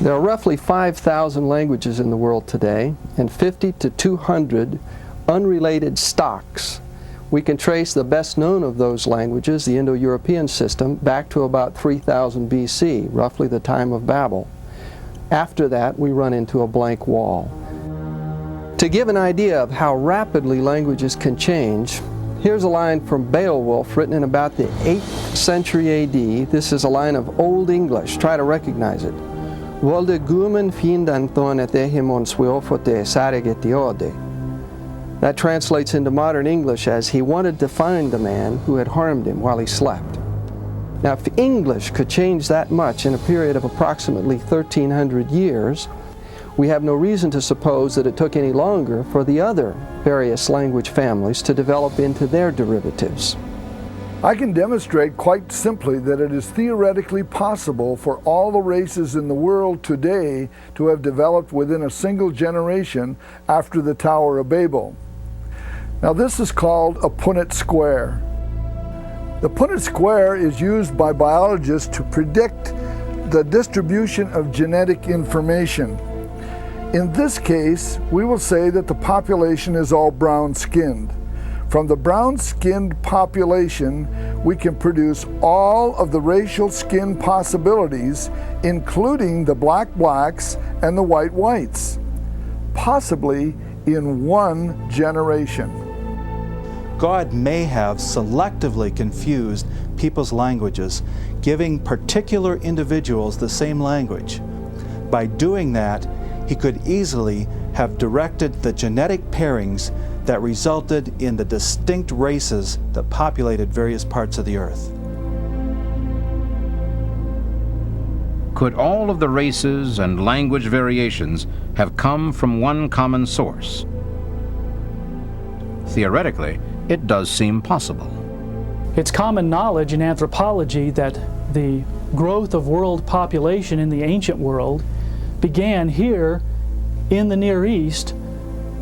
There are roughly 5,000 languages in the world today and 50 to 200 unrelated stocks. We can trace the best known of those languages, the Indo-European system, back to about 3000 BC, roughly the time of Babel. After that, we run into a blank wall. To give an idea of how rapidly languages can change, here's a line from Beowulf written in about the 8th century AD. This is a line of Old English. Try to recognize it. That translates into modern English as he wanted to find the man who had harmed him while he slept. Now, if English could change that much in a period of approximately 1,300 years, we have no reason to suppose that it took any longer for the other various language families to develop into their derivatives. I can demonstrate quite simply that it is theoretically possible for all the races in the world today to have developed within a single generation after the Tower of Babel. Now, this is called a Punnett square. The Punnett square is used by biologists to predict the distribution of genetic information. In this case, we will say that the population is all brown-skinned. From the brown-skinned population, we can produce all of the racial skin possibilities, including the black blacks and the white whites, possibly in one generation. God may have selectively confused people's languages, giving particular individuals the same language. By doing that, He could easily have directed the genetic pairings that resulted in the distinct races that populated various parts of the earth. Could all of the races and language variations have come from one common source? Theoretically, it does seem possible. It's common knowledge in anthropology that the growth of world population in the ancient world began here in the Near East,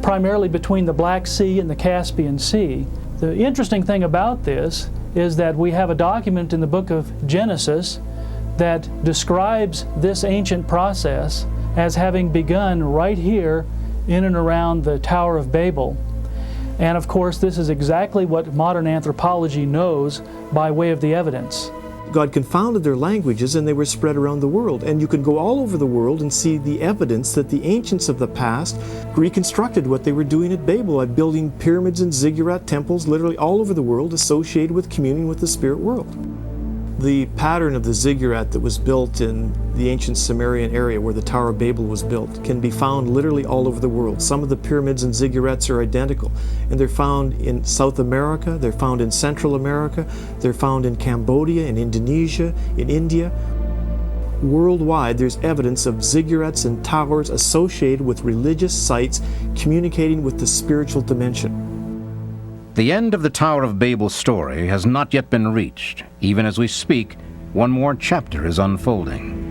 primarily between the Black Sea and the Caspian Sea. The interesting thing about this is that we have a document in the book of Genesis that describes this ancient process as having begun right here in and around the Tower of Babel. And of course, this is exactly what modern anthropology knows by way of the evidence. God confounded their languages and they were spread around the world. And you can go all over the world and see the evidence that the ancients of the past reconstructed what they were doing at Babel, by building pyramids and ziggurat temples literally all over the world associated with communing with the spirit world. The pattern of the ziggurat that was built in the ancient Sumerian area where the Tower of Babel was built can be found literally all over the world. Some of the pyramids and ziggurats are identical, and they're found in South America, they're found in Central America, they're found in Cambodia, in Indonesia, in India. Worldwide, there's evidence of ziggurats and towers associated with religious sites communicating with the spiritual dimension. The end of the Tower of Babel story has not yet been reached. Even as we speak, one more chapter is unfolding.